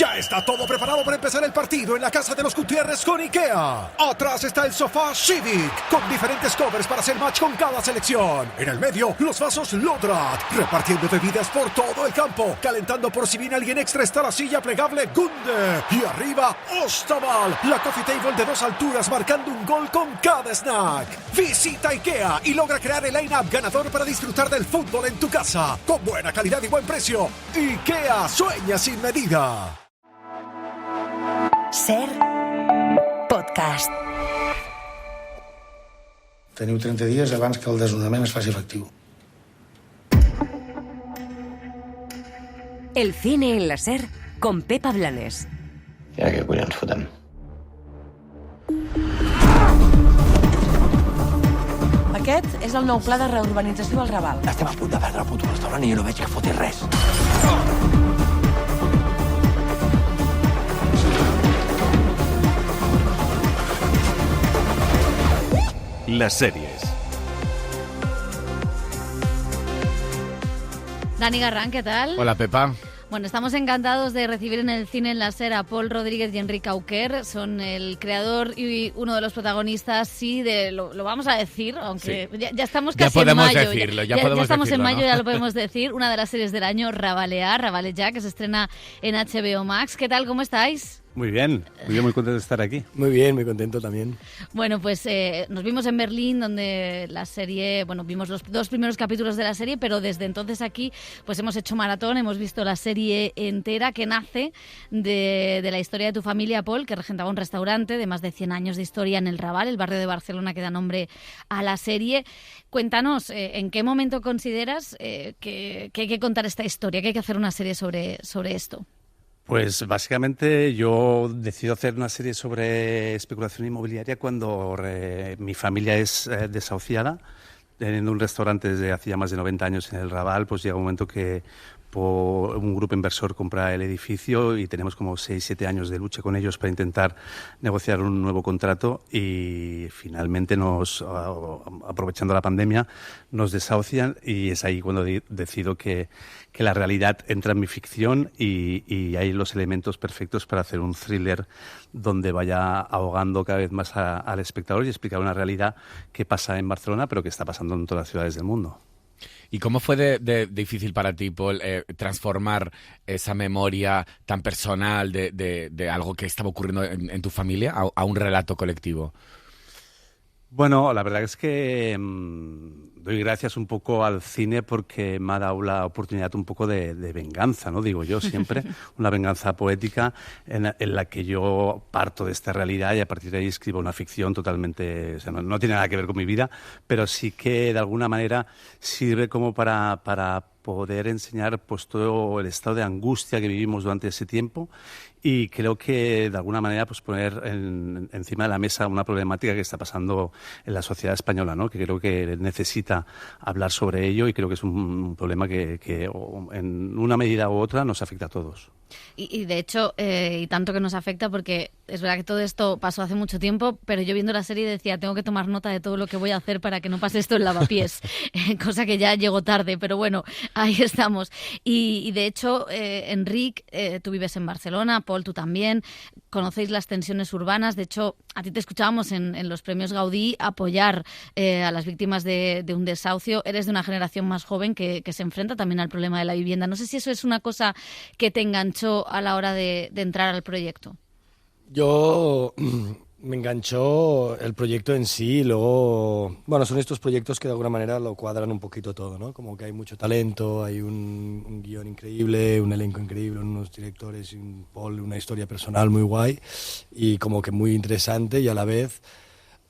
Ya está todo preparado para empezar el partido en la casa de los Gutiérrez con IKEA. Atrás está el sofá Civic, con diferentes covers para hacer match con cada selección. En el medio, los vasos Lodrat, repartiendo bebidas por todo el campo. Calentando por si viene alguien extra está la silla plegable Gunde. Y arriba, Ostaval, la coffee table de 2 alturas marcando un gol con cada snack. Visita IKEA y logra crear el line-up ganador para disfrutar del fútbol en tu casa. Con buena calidad y buen precio. IKEA sueña sin medida. Ser podcast. Teniu 30 dies abans que el desnonament es faci efectiu. El cine en la Ser con Pepa Blanes. Ja, què collons fotem? Aquest és el nou pla de reurbanització del Raval. Estem a punt de perdre el puto restaurant i jo no veig que foti res. Las series. Dani Garrán, ¿qué tal? Hola, Pepa. Bueno, estamos encantados de recibir en el cine en la Ser a Paul Rodríguez y Enrique Auquer. Son el creador y uno de los protagonistas, sí, lo vamos a decir, aunque sí. ya estamos casi en mayo. Ya estamos en mayo, ¿no? Ya lo podemos decir. Una de las series del año, Rabalear, que se estrena en HBO Max. ¿Qué tal? ¿Cómo estáis? Muy bien, muy contento de estar aquí. Muy bien, muy contento también. Bueno, pues nos vimos en Berlín, donde la serie, bueno, vimos los 2 primeros capítulos de la serie, pero desde entonces aquí pues hemos hecho maratón, hemos visto la serie entera que nace de la historia de tu familia, Paul, que regentaba un restaurante de más de 100 años de historia en el Raval, el barrio de Barcelona que da nombre a la serie. Cuéntanos, ¿en qué momento consideras que hay que contar esta historia, que hay que hacer una serie sobre esto? Pues básicamente yo decido hacer una serie sobre especulación inmobiliaria cuando mi familia es desahuciada. Teniendo un restaurante desde hace ya más de 90 años en el Raval, pues llega un momento que por un grupo inversor compra el edificio y tenemos como 6-7 años de lucha con ellos para intentar negociar un nuevo contrato y finalmente aprovechando la pandemia, nos desahucian y es ahí cuando decido que la realidad entra en mi ficción y hay los elementos perfectos para hacer un thriller donde vaya ahogando cada vez más al espectador y explicar una realidad que pasa en Barcelona pero que está pasando en todas las ciudades del mundo. ¿Y cómo fue de difícil para ti, Paul, transformar esa memoria tan personal de algo que estaba ocurriendo en tu familia a un relato colectivo? Bueno, la verdad es que doy gracias un poco al cine porque me ha dado la oportunidad un poco de venganza, ¿no? Digo yo siempre, una venganza poética en la que yo parto de esta realidad y a partir de ahí escribo una ficción totalmente, o sea, no tiene nada que ver con mi vida, pero sí que de alguna manera sirve como para poder enseñar pues todo el estado de angustia que vivimos durante ese tiempo y creo que de alguna manera pues poner encima de la mesa una problemática que está pasando en la sociedad española, ¿no? Que creo que necesita hablar sobre ello y creo que es un problema que en una medida u otra nos afecta a todos. Y de hecho, y tanto que nos afecta porque es verdad que todo esto pasó hace mucho tiempo, pero yo viendo la serie decía, tengo que tomar nota de todo lo que voy a hacer para que no pase esto en Lavapiés, cosa que ya llegó tarde, pero bueno, ahí estamos. Y de hecho, Enric, tú vives en Barcelona, Paul, tú también, conocéis las tensiones urbanas, de hecho, a ti te escuchábamos en los premios Gaudí apoyar a las víctimas de un desahucio, eres de una generación más joven que se enfrenta también al problema de la vivienda. No sé si eso es una cosa que te enganchó a la hora de entrar al proyecto. Yo me enganchó el proyecto en sí y luego, bueno, son estos proyectos que de alguna manera lo cuadran un poquito todo, ¿no? Como que hay mucho talento, hay un guión increíble, un elenco increíble, unos directores y una historia personal muy guay y como que muy interesante y a la vez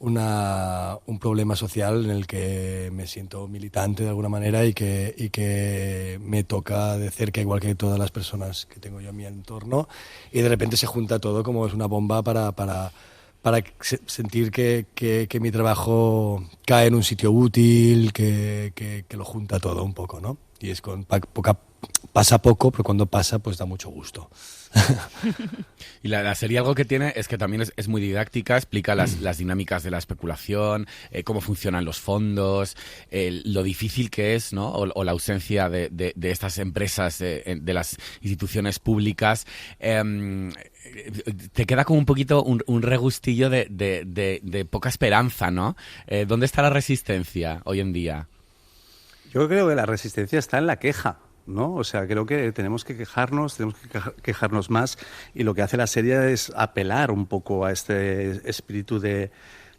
un problema social en el que me siento militante de alguna manera y que me toca de cerca, igual que todas las personas que tengo yo en mi entorno, y de repente se junta todo como es una bomba para sentir que mi trabajo cae en un sitio útil, que lo junta todo un poco, ¿no? Y es con pasa poco, pero cuando pasa, pues da mucho gusto. Y la serie algo que tiene es que también es muy didáctica, explica las dinámicas de la especulación, cómo funcionan los fondos, lo difícil que es, ¿no? O la ausencia de estas empresas, de las instituciones públicas. Te queda como un poquito un regustillo de poca esperanza, ¿no? ¿Dónde está la resistencia hoy en día? Yo creo que la resistencia está en la queja, ¿no? O sea, creo que tenemos que quejarnos más, y lo que hace la serie es apelar un poco a este espíritu de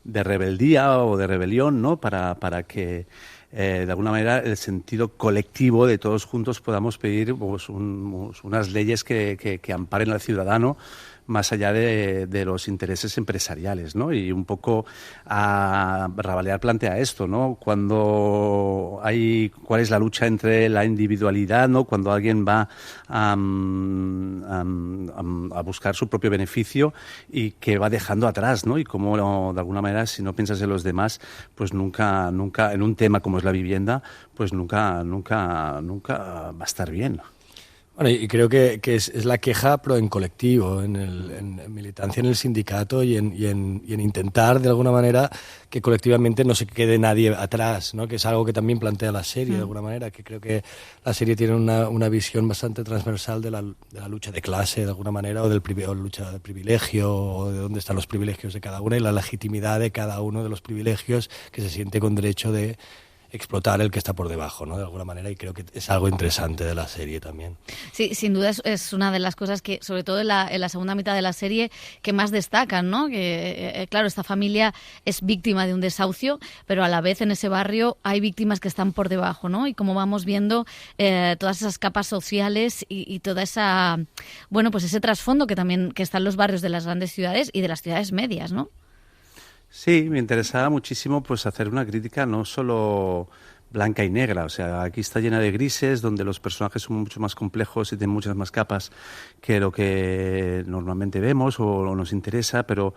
rebeldía o de rebelión, ¿no? Para que de alguna manera el sentido colectivo de todos juntos podamos pedir pues, unas leyes que amparen al ciudadano más allá de los intereses empresariales, ¿no? Y un poco Rabalear plantea esto, ¿no? ¿Cuál es la lucha entre la individualidad, ¿no? Cuando alguien va a buscar su propio beneficio y que va dejando atrás, ¿no? Y cómo, de alguna manera, si no piensas en los demás, pues nunca, en un tema como es la vivienda, pues nunca va a estar bien. Bueno, y creo que es la queja, pero en colectivo, en militancia en el sindicato y en intentar, de alguna manera, que colectivamente no se quede nadie atrás, ¿no? Que es algo que también plantea la serie, de alguna manera, que creo que la serie tiene una visión bastante transversal de la lucha de clase, de alguna manera, o lucha de privilegio, o de dónde están los privilegios de cada uno y la legitimidad de cada uno de los privilegios que se siente con derecho de explotar el que está por debajo, ¿no? De alguna manera, y creo que es algo interesante de la serie también. Sí, sin duda es una de las cosas que, sobre todo en la segunda mitad de la serie, que más destacan, ¿no? Que, claro, esta familia es víctima de un desahucio, pero a la vez en ese barrio hay víctimas que están por debajo, ¿no? Y como vamos viendo todas esas capas sociales y toda esa, bueno, pues ese trasfondo que está en los barrios de las grandes ciudades y de las ciudades medias, ¿no? Sí, me interesaba muchísimo pues hacer una crítica no solo blanca y negra, o sea, aquí está llena de grises, donde los personajes son mucho más complejos y tienen muchas más capas que lo que normalmente vemos o nos interesa, pero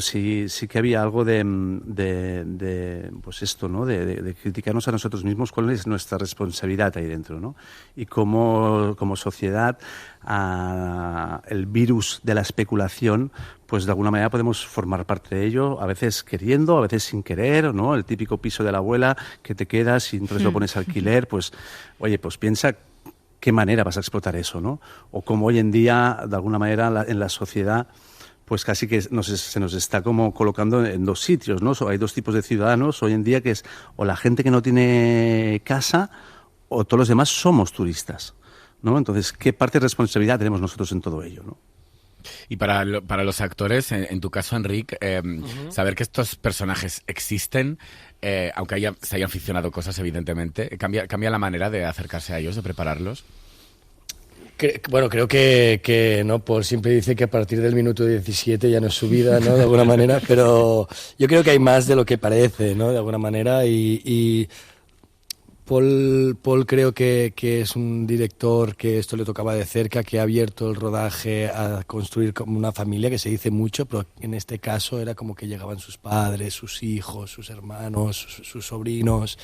sí que había algo de pues esto, ¿no? De criticarnos a nosotros mismos, cuál es nuestra responsabilidad ahí dentro, ¿no? Y cómo como sociedad el virus de la especulación, pues de alguna manera podemos formar parte de ello, a veces queriendo, a veces sin querer, ¿no? El típico piso de la abuela que te quedas y entonces lo pones a alquiler, pues oye, pues piensa qué manera vas a explotar eso, ¿no? O como hoy en día, de alguna manera, en la sociedad, pues casi que se nos está como colocando en dos sitios, ¿no? Hay dos tipos de ciudadanos hoy en día, que es o la gente que no tiene casa o todos los demás somos turistas, ¿no? Entonces, ¿qué parte de responsabilidad tenemos nosotros en todo ello, ¿no? Y para los actores, en tu caso, Enric, saber que estos personajes existen, aunque se hayan ficcionado cosas, evidentemente, ¿cambia la manera de acercarse a ellos, de prepararlos? Bueno, creo que no, Paul siempre dice que a partir del minuto 17 ya no es su vida, ¿no? De alguna manera, pero yo creo que hay más de lo que parece, ¿no? De alguna manera, y Paul creo que es un director que esto le tocaba de cerca, que ha abierto el rodaje a construir como una familia, que se dice mucho, pero en este caso era como que llegaban sus padres, sus hijos, sus hermanos, sus sobrinos,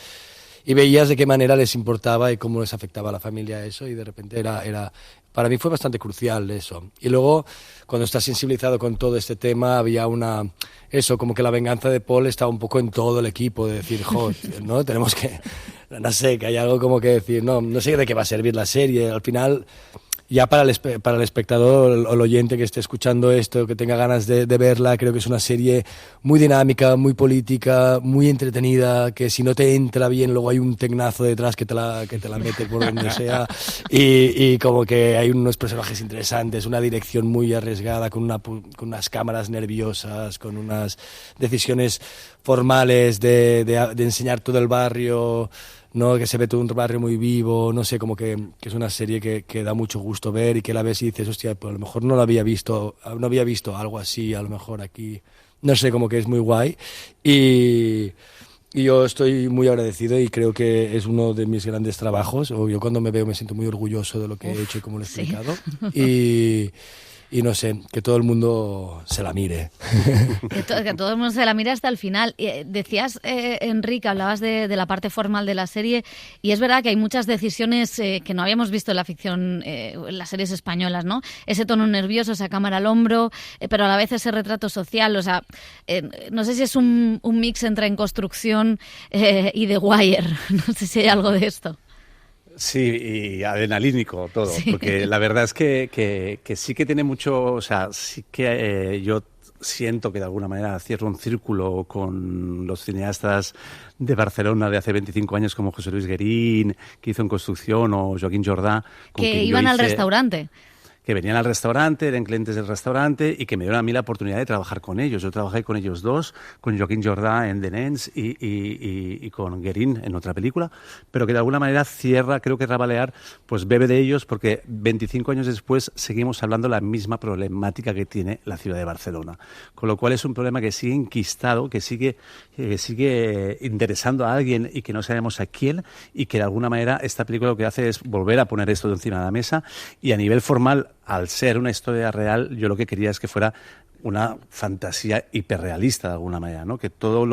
y veías de qué manera les importaba y cómo les afectaba a la familia eso, y de repente era para mí fue bastante crucial eso. Y luego, cuando estás sensibilizado con todo este tema, había como que la venganza de Paul estaba un poco en todo el equipo, de decir, joder, ¿no? Tenemos que, no sé, que hay algo como que decir, no sé de qué va a servir la serie, al final, ya para el espectador o el oyente que esté escuchando esto, que tenga ganas de verla, creo que es una serie muy dinámica, muy política, muy entretenida, que si no te entra bien, luego hay un tecnazo detrás que te la mete por donde sea, y como que hay unos personajes interesantes, una dirección muy arriesgada, con unas cámaras nerviosas, con unas decisiones formales de enseñar todo el barrio, ¿no? Que se ve todo un barrio muy vivo, no sé, como que es una serie que da mucho gusto ver, y que la ves y dices, hostia, pues a lo mejor no había visto algo así, a lo mejor aquí, no sé, como que es muy guay, y yo estoy muy agradecido, y creo que es uno de mis grandes trabajos, o yo cuando me veo me siento muy orgulloso de lo que he hecho y cómo lo he explicado, y y no sé, que todo el mundo se la mire. Que todo el mundo se la mire hasta el final. Decías, Enric, hablabas de la parte formal de la serie, y es verdad que hay muchas decisiones que no habíamos visto en la ficción, en las series españolas, ¿no? Ese tono nervioso, esa cámara al hombro, pero a la vez ese retrato social, o sea, no sé si es un mix entre En Construcción y The Wire, no sé si hay algo de esto. Sí, y adrenalínico todo, Sí. porque la verdad es que sí que tiene mucho, o sea, sí que yo siento que de alguna manera cierro un círculo con los cineastas de Barcelona de hace 25 años como José Luis Guerín, que hizo En Construcción, o Joaquín Jordà. Que iban al restaurante. Que venían al restaurante, eran clientes del restaurante y que me dieron a mí la oportunidad de trabajar con ellos. Yo trabajé con ellos dos, con Joaquín Jordà en The Nens y con Guerín en otra película, pero que de alguna manera cierra, creo que Rabalear pues bebe de ellos, porque 25 años después seguimos hablando la misma problemática que tiene la ciudad de Barcelona. Con lo cual es un problema que sigue enquistado, que sigue interesando a alguien y que no sabemos a quién, y que de alguna manera esta película lo que hace es volver a poner esto de encima de la mesa. Y a nivel formal, al ser una historia real, yo lo que quería es que fuera una fantasía hiperrealista de alguna manera, ¿no? Que toda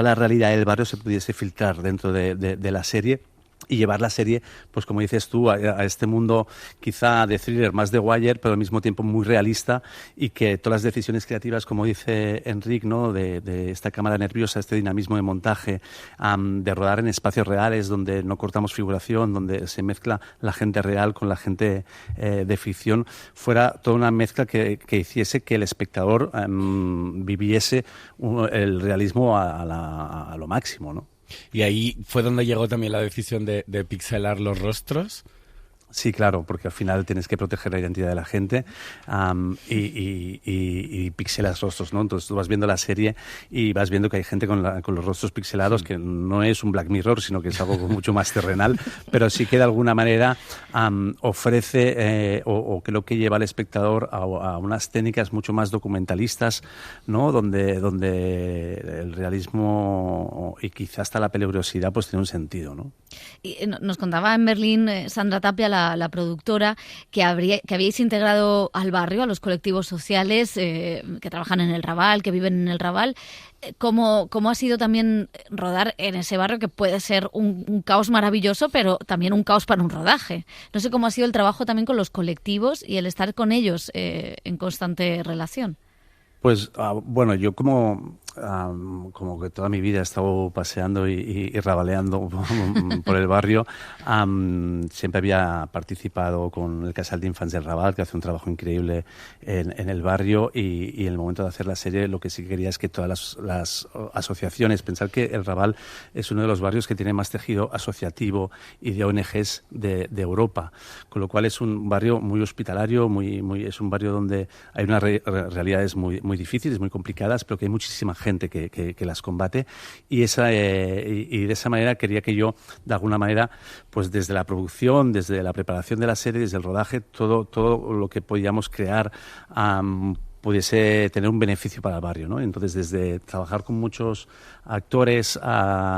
la realidad del barrio se pudiese filtrar dentro de la serie, y llevar la serie, pues como dices tú, a este mundo quizá de thriller, más de Wire, pero al mismo tiempo muy realista, y que todas las decisiones creativas, como dice Enric, ¿no? de esta cámara nerviosa, este dinamismo de montaje, de rodar en espacios reales donde no cortamos figuración, donde se mezcla la gente real con la gente de ficción, fuera toda una mezcla que hiciese que el espectador viviese el realismo a lo máximo, ¿no? Y ahí fue donde llegó también la decisión de pixelar los rostros. Sí, claro, porque al final tienes que proteger la identidad de la gente y pixelas rostros, ¿no? Entonces tú vas viendo la serie y vas viendo que hay gente con los rostros pixelados, que no es un Black Mirror, sino que es algo mucho más terrenal, pero sí que de alguna manera ofrece o creo que lleva al espectador a unas técnicas mucho más documentalistas, ¿no? Donde el realismo y quizás hasta la peligrosidad pues tiene un sentido, ¿no? Y nos contaba en Berlín Sandra Tapia, la productora, que habíais integrado al barrio, a los colectivos sociales que trabajan en el Raval, que viven en el Raval. ¿Cómo ha sido también rodar en ese barrio, que puede ser un caos maravilloso, pero también un caos para un rodaje? No sé cómo ha sido el trabajo también con los colectivos y el estar con ellos en constante relación. Pues bueno, yo como que toda mi vida he estado paseando y rabaleando por el barrio, siempre había participado con el Casal de Infants del Raval, que hace un trabajo increíble en el barrio, y en el momento de hacer la serie lo que sí quería es que todas las asociaciones, pensar que el Raval es uno de los barrios que tiene más tejido asociativo y de ONGs de Europa, con lo cual es un barrio muy hospitalario, es un barrio donde hay unas realidades muy difíciles, muy complicadas, pero que hay muchísima gente que las combate, y de esa manera quería que yo, de alguna manera, pues desde la producción, desde la preparación de la serie, desde el rodaje, todo lo que podíamos crear pudiese tener un beneficio para el barrio, ¿no? Entonces, desde trabajar con muchos actores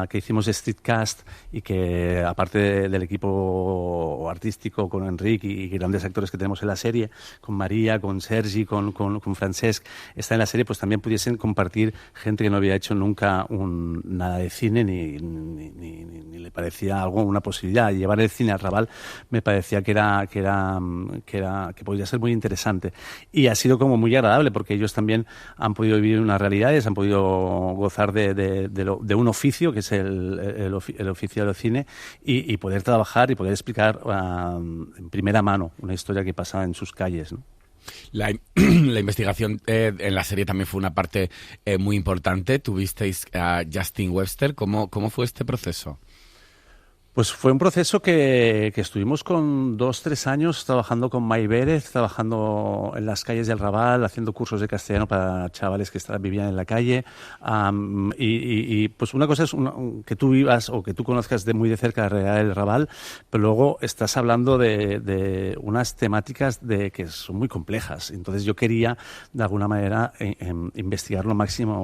que hicimos streetcast, y que aparte del equipo artístico con Enric y grandes actores que tenemos en la serie, con María, con Sergi, con Francesc, está en la serie, pues también pudiesen compartir gente que no había hecho nunca nada de cine, ni le parecía algo, una posibilidad. Llevar el cine al Raval me parecía que podría ser muy interesante, y ha sido como muy agradable, porque ellos también han podido vivir unas realidades, han podido gozar de un oficio, que es el oficio del cine, y poder trabajar y poder explicar en primera mano una historia que pasa en sus calles, ¿no? La investigación en la serie también fue una parte muy importante. Tuvisteis a Justin Webster. ¿Cómo fue este proceso? Pues fue un proceso que estuvimos con 2-3 años trabajando con Mai Vélez, trabajando en las calles del Raval, haciendo cursos de castellano para chavales que vivían en la calle. Y pues una cosa es que tú vivas o que tú conozcas muy de cerca la realidad del Raval, pero luego estás hablando de unas temáticas que son muy complejas. Entonces yo quería, de alguna manera, investigar lo máximo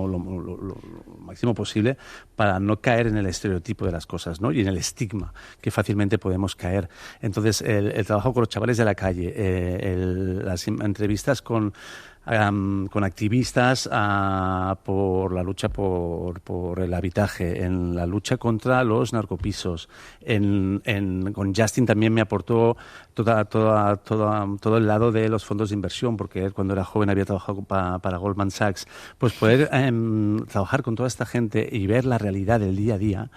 posible para no caer en el estereotipo de las cosas, ¿no? Y en el estigma persona, que fácilmente podemos caer. Entonces, el trabajo con los chavales de la calle, las entrevistas con activistas por la lucha por el habitaje, en la lucha contra los narcopisos. Con Justin también me aportó todo el lado de los fondos de inversión, porque él cuando era joven había trabajado para Goldman Sachs. Pues poder trabajar con toda esta gente y ver la realidad del día a día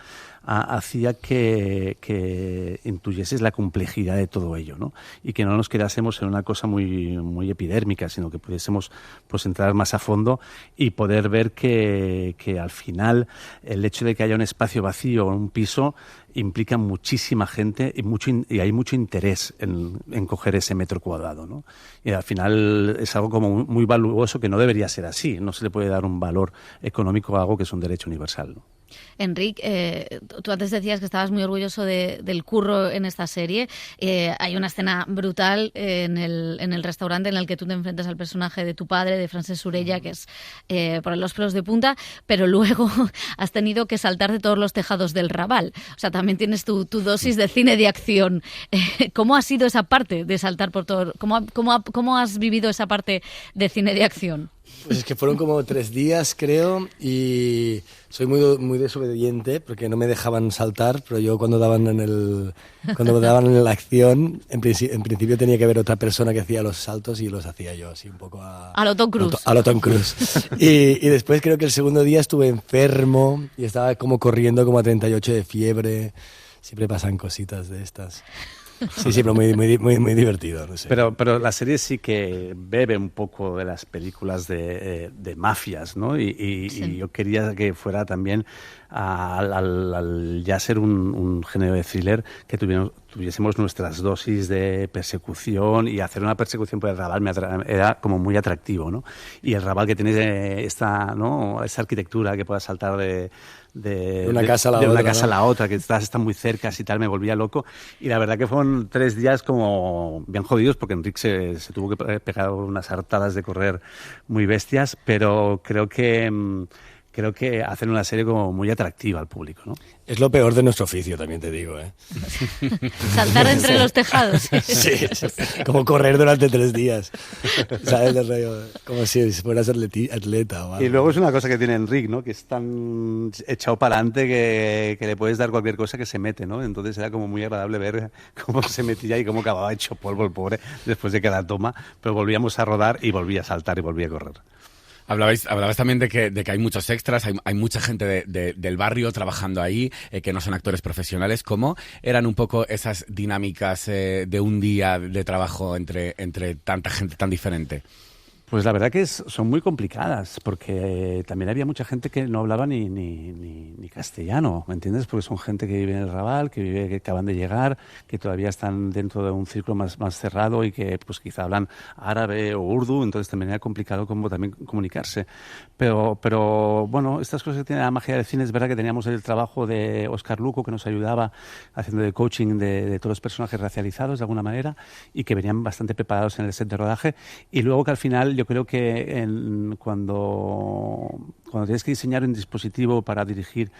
hacía que intuyeses la complejidad de todo ello, ¿no? Y que no nos quedásemos en una cosa muy, muy epidérmica, sino que pudiésemos pues entrar más a fondo y poder ver que al final el hecho de que haya un espacio vacío o un piso implica muchísima gente y hay mucho interés en coger ese metro cuadrado, ¿no? Y al final es algo como muy valuoso, que no debería ser así. No se le puede dar un valor económico a algo que es un derecho universal, ¿no? Enrique, tú antes decías que estabas muy orgulloso del curro en esta serie. Hay una escena brutal en el restaurante en el que tú te enfrentas al personaje de tu padre, de Francesc Surella, que es por los pelos de punta, pero luego has tenido que saltar de todos los tejados del Raval. O sea, también tienes tu dosis de cine de acción. ¿Cómo ha sido esa parte de saltar por todo? ¿Cómo has vivido esa parte de cine de acción? Pues es que fueron como 3 días, creo, y soy muy desobediente porque no me dejaban saltar, pero yo cuando daban en la acción, en principio tenía que haber otra persona que hacía los saltos y los hacía yo, así un poco a lo Tom Cruise. Y después creo que el segundo día estuve enfermo y estaba como corriendo como a 38 de fiebre. Siempre pasan cositas de estas. Sí, pero muy divertido. No sé. Pero la serie sí que bebe un poco de las películas de mafias, ¿no? Y yo quería que fuera también, al ya ser un género de thriller, que tuviésemos nuestras dosis de persecución, y hacer una persecución por el Raval era como muy atractivo, ¿no? Y el Raval que tiene esta arquitectura que pueda saltar de una casa a la otra, que están muy cerca y tal, me volvía loco. Y la verdad que fueron 3 días como bien jodidos, porque Enrique se tuvo que pegar unas hartadas de correr muy bestias, pero creo que hacen una serie como muy atractiva al público, ¿no? Es lo peor de nuestro oficio, también te digo, ¿eh? Saltar entre los tejados. Sí, como correr durante 3 días. ¿Sabes? Como si fueras atleta o algo. Y luego es una cosa que tiene Enrique, ¿no? Que es tan echado para adelante que le puedes dar cualquier cosa que se mete, ¿no? Entonces era como muy agradable ver cómo se metía y cómo acababa hecho polvo el pobre después de cada toma, pero volvíamos a rodar y volvía a saltar y volvía a correr. Hablabas también de que hay muchos extras, hay mucha gente del barrio trabajando ahí, que no son actores profesionales. ¿Cómo eran un poco esas dinámicas de un día de trabajo entre tanta gente tan diferente? Pues la verdad que son muy complicadas, porque también había mucha gente que no hablaba ni castellano, ¿me entiendes? Porque son gente que vive en el Raval, que acaban de llegar, que todavía están dentro de un círculo más cerrado y que pues quizá hablan árabe o urdu, entonces también era complicado como también comunicarse. Pero bueno, estas cosas que tiene la magia del cine, es verdad que teníamos el trabajo de Óscar Luco, que nos ayudaba haciendo de coaching de todos los personajes racializados de alguna manera, y que venían bastante preparados en el set de rodaje, y luego que al final yo creo que cuando tienes que diseñar un dispositivo para dirigir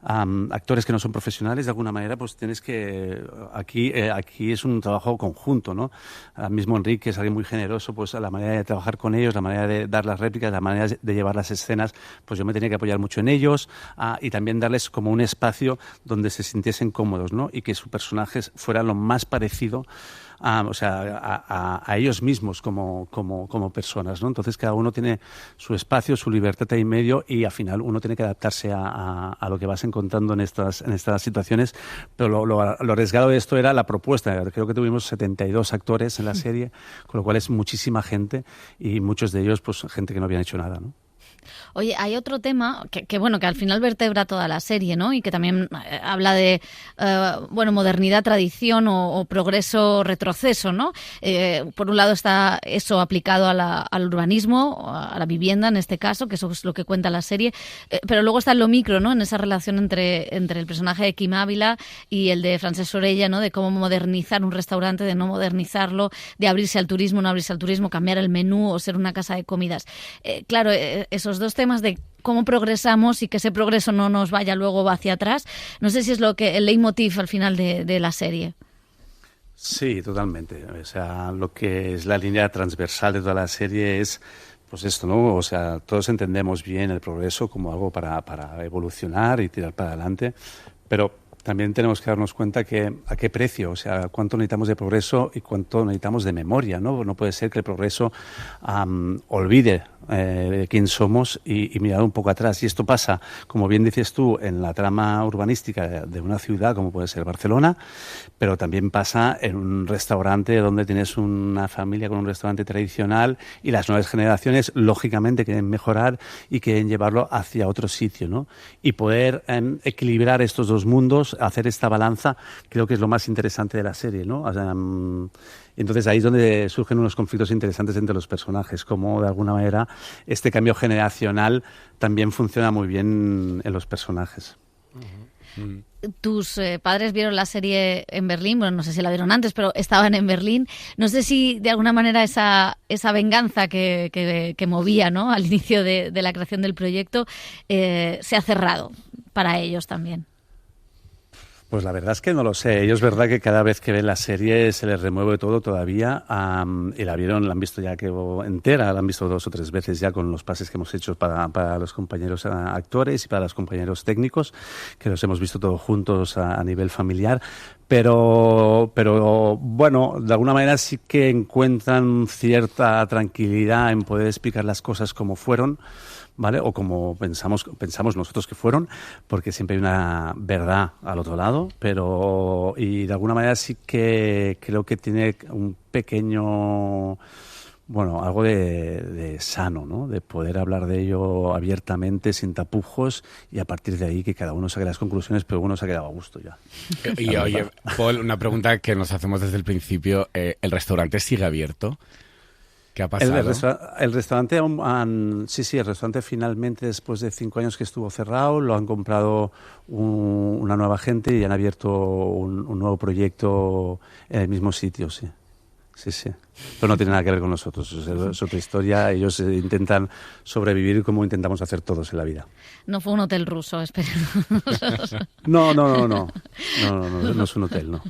actores que no son profesionales, de alguna manera, pues tienes que... Aquí es un trabajo conjunto, ¿no? Ahora mismo Enrique es alguien muy generoso, pues a la manera de trabajar con ellos, la manera de dar las réplicas, la manera de llevar las escenas, pues yo me tenía que apoyar mucho en ellos, y también darles como un espacio donde se sintiesen cómodos, ¿no? Y que sus personajes fueran lo más parecido a ellos mismos como personas, ¿no? Entonces cada uno tiene su espacio, su libertad ahí en medio, y al final uno tiene que adaptarse a lo que vas encontrando en estas situaciones. Pero lo arriesgado de esto era la propuesta. Creo que tuvimos 72 actores en la serie, con lo cual es muchísima gente, y muchos de ellos pues gente que no habían hecho nada, ¿no? Oye, hay otro tema que al final vertebra toda la serie, ¿no? Y que también habla de modernidad, tradición o progreso, retroceso, ¿no? Por un lado está eso aplicado al urbanismo, a la vivienda en este caso, que eso es lo que cuenta la serie, pero luego está en lo micro, ¿no? En esa relación entre el personaje de Quim Ávila y el de Francesc Surella, ¿no? De cómo modernizar un restaurante, de no modernizarlo, de abrirse al turismo, no abrirse al turismo, cambiar el menú o ser una casa de comidas. Claro, esos dos temas de cómo progresamos y que ese progreso no nos vaya luego hacia atrás. No sé si es el leitmotiv al final de la serie. Sí, totalmente. O sea, lo que es la línea transversal de toda la serie es, pues esto, ¿no? O sea, todos entendemos bien el progreso como algo para evolucionar y tirar para adelante, pero también tenemos que darnos cuenta que a qué precio, o sea, cuánto necesitamos de progreso y cuánto necesitamos de memoria, ¿no? No puede ser que el progreso olvide quién somos y mirar un poco atrás. Y esto pasa, como bien dices tú, en la trama urbanística de una ciudad como puede ser Barcelona, pero también pasa en un restaurante donde tienes una familia con un restaurante tradicional y las nuevas generaciones, lógicamente, quieren mejorar y quieren llevarlo hacia otro sitio, ¿no? Y poder equilibrar estos dos mundos, hacer esta balanza, creo que es lo más interesante de la serie, ¿no? O sea, entonces ahí es donde surgen unos conflictos interesantes entre los personajes, como de alguna manera este cambio generacional también funciona muy bien en los personajes. Tus padres vieron la serie en Berlín, bueno, no sé si la vieron antes, pero estaban en Berlín. No sé si de alguna manera esa venganza que movía, ¿no?, al inicio de la creación del proyecto se ha cerrado para ellos también. Pues la verdad es que no lo sé. Ellos, verdad que cada vez que ven la serie se les remueve todo todavía. Y la han visto ya que entera, la han visto 2 o 3 veces ya con los pases que hemos hecho para los compañeros actores y para los compañeros técnicos, que los hemos visto todos juntos a nivel familiar. Pero bueno, de alguna manera sí que encuentran cierta tranquilidad en poder explicar las cosas como fueron, ¿vale? O como pensamos nosotros que fueron, porque siempre hay una verdad al otro lado, y de alguna manera sí que creo que tiene un pequeño, bueno, algo de sano, ¿no? De poder hablar de ello abiertamente, sin tapujos, y a partir de ahí que cada uno saque las conclusiones, pero uno se ha quedado a gusto ya. Y oye, Paul, una pregunta que nos hacemos desde el principio, ¿el restaurante sigue abierto? ¿Qué ha pasado? El restaurante, el restaurante finalmente, después de 5 años que estuvo cerrado, lo han comprado una nueva gente y han abierto un nuevo proyecto en el mismo sitio, sí. Sí. Pero no tiene nada que ver con nosotros, es otra historia. Ellos intentan sobrevivir como intentamos hacer todos en la vida. No fue un hotel ruso, espero. No es un hotel, no.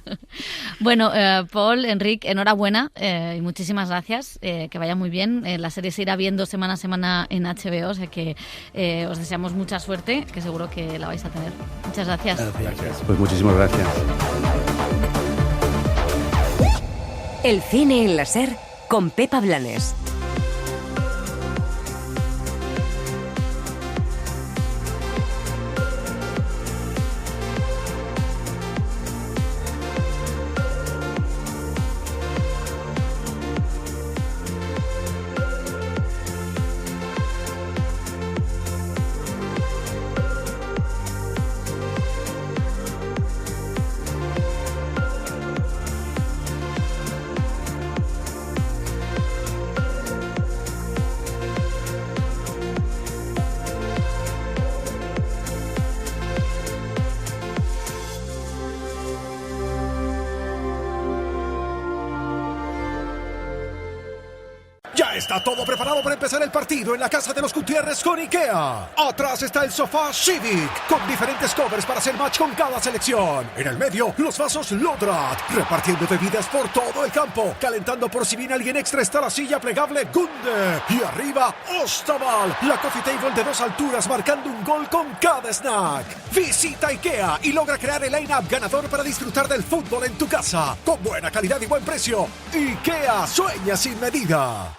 Bueno, Paul, Enric, enhorabuena y muchísimas gracias. Que vaya muy bien. La serie se irá viendo semana a semana en HBO, o sea que os deseamos mucha suerte, que seguro que la vais a tener. Muchas gracias. Gracias. Pues muchísimas gracias. El cine en la SER con Pepa Blanes. Ya está todo preparado para empezar el partido en la casa de los Gutiérrez con IKEA. Atrás está el sofá Civic, con diferentes covers para hacer match con cada selección. En el medio, los vasos Lodrat, repartiendo bebidas por todo el campo. Calentando por si viene alguien extra está la silla plegable Gunde. Y arriba, Ostaval, la coffee table de 2 alturas marcando un gol con cada snack. Visita IKEA y logra crear el line-up ganador para disfrutar del fútbol en tu casa. Con buena calidad y buen precio. IKEA, sueña sin medida.